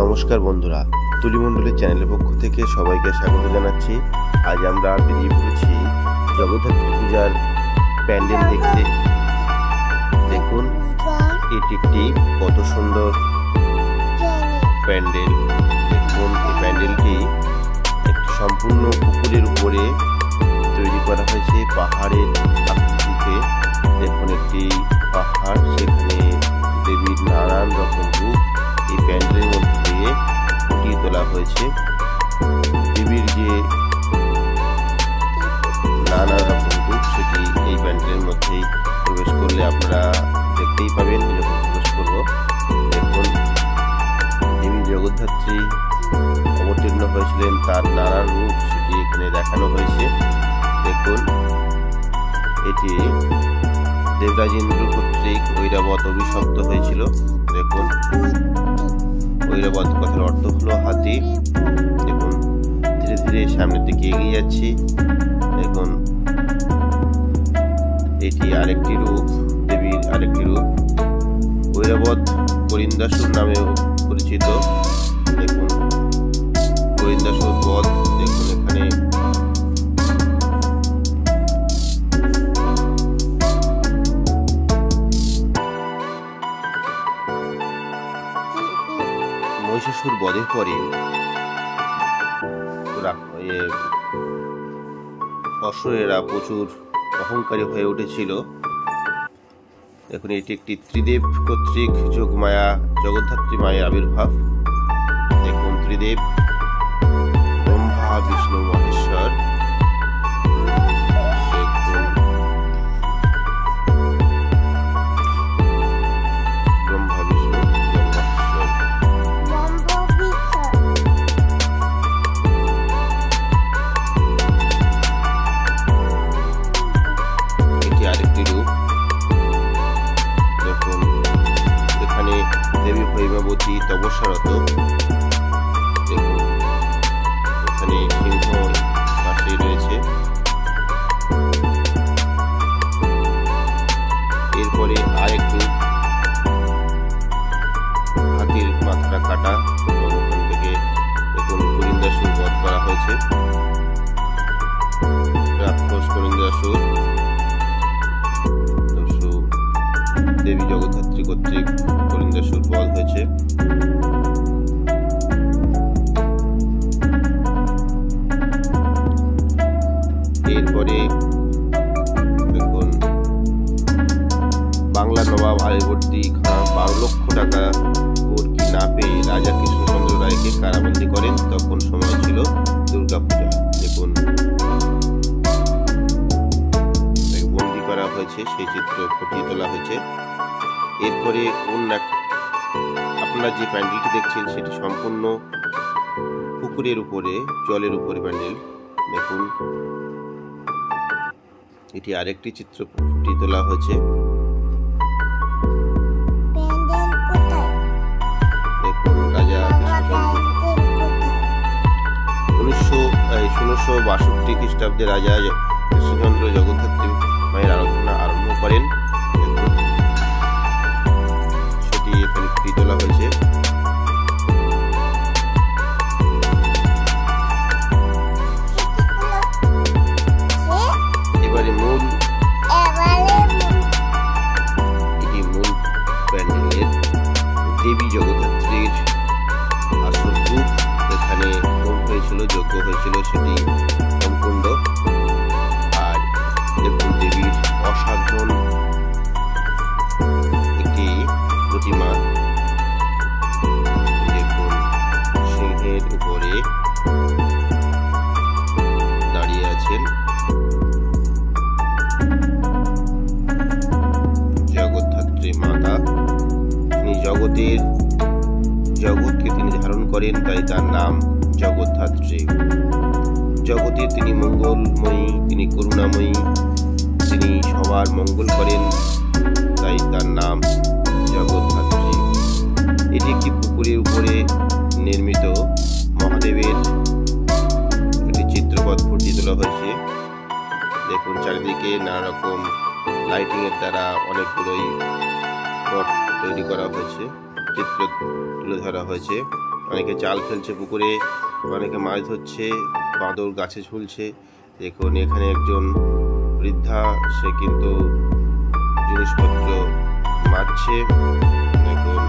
নমস্কার বন্ধুরা, তুলিমণ্ডলের চ্যানেলের পক্ষ থেকে সবাইকে স্বাগত জানাচ্ছি। আজ আমরা বেরিয়ে পড়েছি জগদ্ধাত্রী পূজার প্যান্ডেল দেখতে। দেখুন এটি একটি কত সুন্দর প্যান্ডেল। দেখুন এই প্যান্ডেলটি একটি সম্পূর্ণ পুকুরের উপরে তৈরি করা হয়েছে পাহাড়ের আকৃতিতে। দেখুন একটি পাহাড়, সেখানে দেবীর নানান রকম রূপ এই প্যান্ডেলের মধ্যে দিয়ে ফুটিয়ে তোলা হয়েছে। দেবীর যে নানা রকম রূপ সেটি এই প্যান্ডেলের মধ্যেই প্রবেশ করলে আপনারা দেখতেই পাবেন যখন প্রবেশ করব। দেখুন দেবী জগদ্ধাত্রী অবতীর্ণ হয়েছিলেন, তার নানান রূপ সেটি এখানে দেখানো হয়েছে। দেখুন এটি দেবরাজেন্দ্র কর্তৃক ঐরাবত অভিশপ্ত হয়েছিল। দেখুন ঐরাবত কথার অর্থ হলো হাতি। দেখুন ধীরে ধীরে সামনের দিকে এগিয়ে যাচ্ছি। দেখুন এটি আরেকটি রূপ, দেবীর আরেকটি রূপ। ঐরাবত করিন্দাসুর নামেও পরিচিত। দেখুন করিন্দাসুর বধ। দেখুন এখানে মহিষাসুর বধের পরে অসুরেরা প্রচুর অহংকারী হয়ে উঠেছিল। দেখুন এটি একটি ত্রিদেব কর্তৃক যোগমায়া জগদ্ধাত্রী মায়ের আবির্ভাব। দেখুন ত্রিদেব ব্রহ্মা বিষ্ণু মহেশ্বর। তপস্যারত। দেখুন এখানে সিংহ পাশে রয়েছে। এরপরে আরেকটু হাতির মাথাটা কাটা এবং ওখান থেকে দেখুন করিন্দাসুর বধ করা হয়েছে। রাক্ষস করিন্দাসুর দেবী জগদ্ধাত্রী কর্তৃক করিন্দাসুর বধ হয়েছে। এরপরে দেখুন বাংলা নবাব আলীবর্দী খান 12 লক্ষ টাকা কি না পেয়ে রাজা কৃষ্ণচন্দ্র রায়কে কারাবন্দী করেন। তখন সময় ছিল দুর্গা পূজা। দেখুন বন্দী করা হয়েছে, সেই চিত্র ফুটিয়ে তোলা হয়েছে। এরপরে আপনারা যে প্যান্ডেলটি দেখছেন সেটি সম্পূর্ণ পুকুরের উপরে, জলের উপরে প্যান্ডেল। দেখুন এটি আরেকটি চিত্র ফুটিয়ে তোলা হয়েছে। দেখুন রাজা 1662 খ্রিস্টাব্দে রাজা কৃষ্ণচন্দ্র জগদ্ধাত্রী মায়ের আরাধনা আরম্ভ করেন। সেটি এখানে ফুটিয়ে তোলা হয়েছে। এবারে মূল প্যান্ডেলের দেবী জগদ্ধাত্রীর আসল রূপ এখানে হয়েছিল, যজ্ঞ হয়েছিল, সেটি সম্পূর্ণ। আর দেখুন দেবীর অসাধারণ একটি প্রতিমা। দেখুন সিংহের উপরে দাঁড়িয়ে আছেন জগদ্ধাত্রী মাতা। তিনি জগৎকে তিনি ধারণ করেন, তাই তার নাম জগদ্ধাত্রী। জগতের তিনি মঙ্গলময়ী, তিনি করুণাময়ী, তিনি সবার মঙ্গল করেন, তাই তার নাম জগদ্ধাত্রী। এটি একটি পুকুরের উপরে নির্মিত মহাদেবের একটি চিত্রপট ফুটিয়ে তোলা হয়েছে। দেখুন চারিদিকে নানা রকম লাইটিং এর দ্বারা অনেকগুলোই পট তৈরি করা হয়েছে, চিত্র তুলে ধরা হয়েছে। অনেকে জাল ফেলছে পুকুরে, অনেকে মাছ ধরছে, বাঁদর গাছে ঝুলছে। দেখুন এখানে একজন বৃদ্ধা, সে কিন্তু জিনিসপত্র মারছে। দেখুন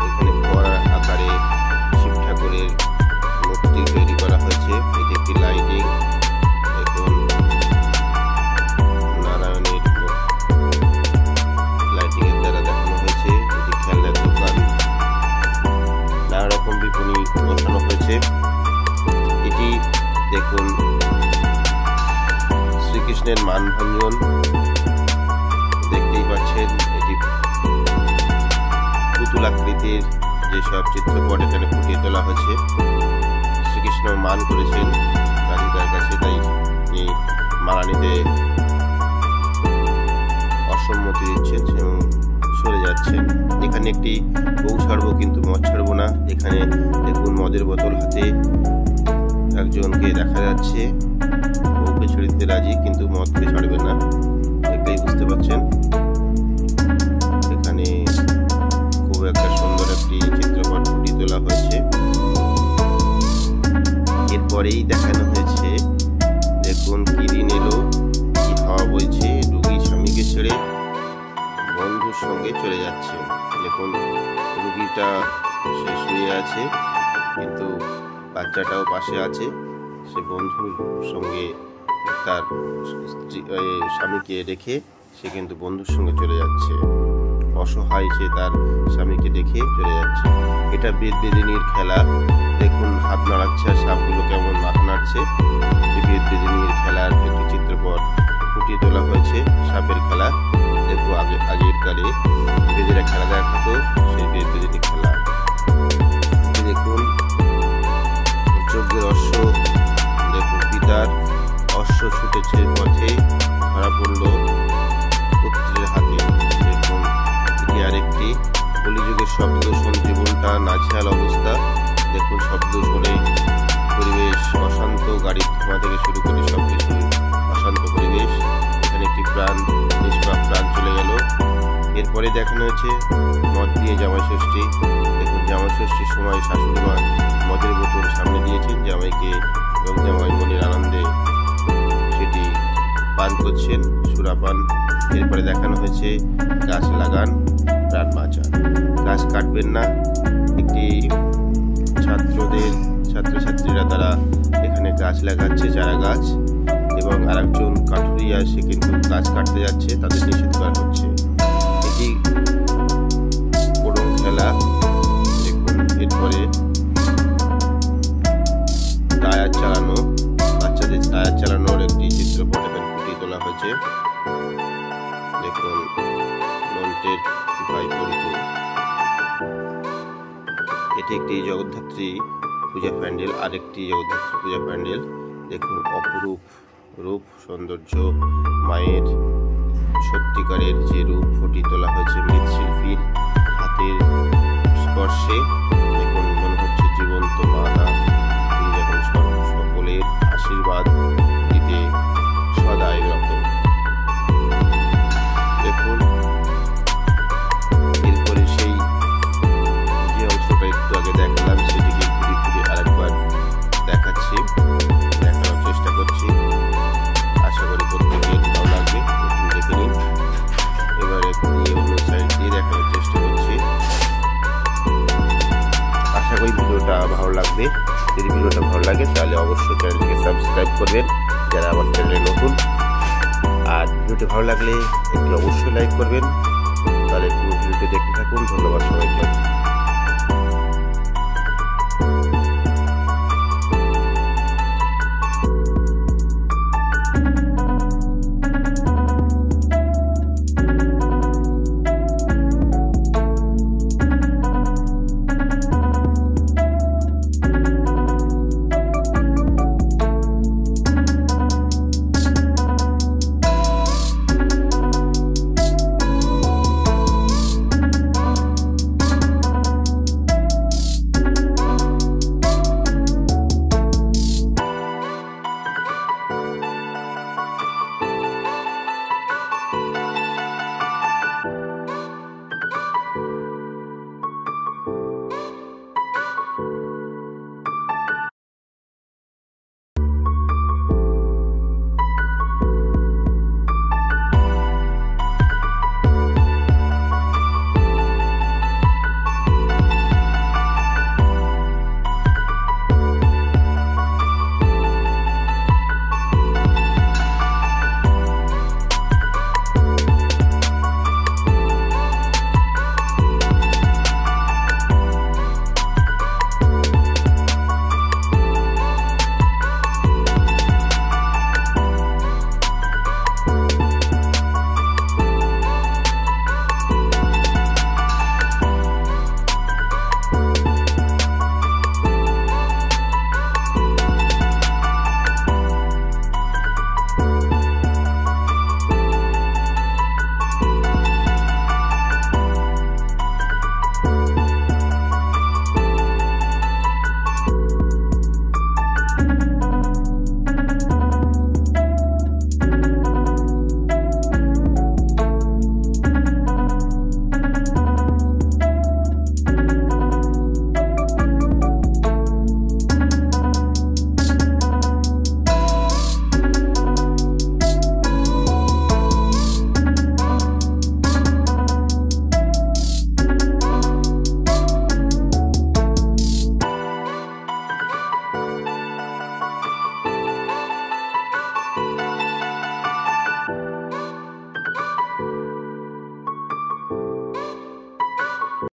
এখানে ফোয়ারা আকারে শিব ঠাকুরের মূর্তি তৈরি করা হয়েছে। এটি একটি লাইটিং। দেখুন নারায়ণের লাইটিং এর দ্বারা দেখানো হয়েছে। এটি খেলনার দোকান, নানা রকম বিপণী বসানো হয়েছে। এটি দেখুন শ্রীকৃষ্ণের মানভঞ্জন, দেখতেই পাচ্ছেন। এটি পুতুল আকৃতির যেসব চিত্রপট এখানে ফুটিয়ে তোলা হয়েছে। শ্রীকৃষ্ণ মান করেছেন রাধিকার কাছে, তাই তিনি মালা নিতে অসম্মতি দিচ্ছেন এবং সরে যাচ্ছেন। এখানে একটি বউ ছাড়বো কিন্তু মদ ছাড়বো না। এখানে দেখুন মদের বোতল হাতে একজনকে দেখা যাচ্ছে, বউকে ছেড়ে দিতে রাজি কিন্তু মদকে ছাড়বে না, দেখলেই বুঝতে পারছেন। এখানে খুব একটা সুন্দর একটি চিত্রপট ফুটিয়ে তোলা হয়েছে। এরপরেই দেখানো হয়েছে দেখুন কি দিন এলো, কি হাওয়া বইছে, রুগী স্বামীকে ছেড়ে বন্ধুর সঙ্গে চলে যাচ্ছে। দেখুন রুগীটা সে শুয়ে আছে কিন্তু বাচ্চাটাও পাশে আছে। সে বন্ধুর সঙ্গে তার স্বামীকে রেখে সে কিন্তু বন্ধুর সঙ্গে চলে যাচ্ছে। অসহায় সে তার স্বামীকে রেখে চলে যাচ্ছে। এটা বেদ-বেদিনীর খেলা। দেখুন হাত নাড়াচ্ছে, সাপগুলো কেমন মাথা নাড়ছে। বেদ-বেদিনীর খেলার একটি চিত্রপট ফুটিয়ে তোলা হয়েছে। সাপের খেলা। দেখুন আগের কালে বেদেরা খেলা দেখাতো, সেই বেদ-বেদিনী খেলা। দেখুন যজ্ঞের অশ্ব, দেখুন পিতার অশ্ব ছুটেছে পথে, ধরা পড়ল পুত্রের হাতে। দেখুন এটি আরেকটি কলিযুগের শব্দ শোন, জীবনটা নাজেহাল অবস্থা। দেখুন শব্দ শুনে পরিবেশ অশান্ত, গাড়ির ধোঁয়া থেকে শুরু করে সবকিছু অশান্ত পরিবেশ। এখানে একটি নিষ্পাপ প্রাণ চলে গেল। এরপরে দেখানো হয়েছে মদ দিয়ে জামাই ষষ্ঠী। দেখুন জামাই ষষ্ঠীর সময় শাশুড়ি মা মদের বোতল সামনে দিয়েছেন জামাইকে এবং জামাই মনের আনন্দে সেটি পান করছেন, সুরাপান। এরপরে দেখানো হয়েছে গাছ লাগান প্রাণ বাঁচান, গাছ কাটবেন না। একটি ছাত্রছাত্রীরা তারা এখানে গাছ লাগাচ্ছে, চারা গাছ, এবং আরেকজন কাঠুরিয়া সে কিন্তু গাছ কাটতে যাচ্ছে, তাদের নিষেধ করা হচ্ছে। এটি কোরম খেলা। দেখুন এরপরে টায়ার চালানো, বাচ্চাদের টায়ার চালানোর একটি চিত্রপট এখানে ফুটিয়ে তোলা হয়েছে। দেখুন নন্টের ভাই পল্টু। এটি একটি জগদ্ধাত্রী পূজা প্যান্ডেল, আরেকটি জগদ্ধাত্রী পূজা প্যান্ডেল। দেখুন অপরূপ রূপ সৌন্দর্য, মায়ের সত্যিকারের যে রূপ ফুটিয়ে তোলা হয়েছে মৃৎশিল্পীর হাতের স্পর্শে। দেখুন মনে হচ্ছে জীবন্ত মাতা, তিনি যখন সকলের আশীর্বাদ দিতে সদাই রত। দেখুন এরপরে সেই যে অংশটা একটু আগে দেখালাম সেটিকে ঘুরে ঘুরে আরেকবার দেখাচ্ছি, দেখানোর চেষ্টা করছি। আশা করি প্রত্যেকের ভালো লাগবে। দেখে নিন। এবারে ঘুরিয়ে অন্য সাইড দিয়ে দেখানোর চেষ্টা করছি। আশা করি ভিডিওটা ভালো লাগবে। যদি ভিডিওটা ভালো লাগে তাহলে অবশ্যই চ্যানেলটিকে সাবস্ক্রাইব করবেন যারা আমার চ্যানেলে নতুন। আর ভিডিওটি ভালো লাগলে একটি অবশ্যই লাইক করবেন। তাহলে পুরো ভিডিওটি দেখতে থাকুন। ধন্যবাদ সবাইকে।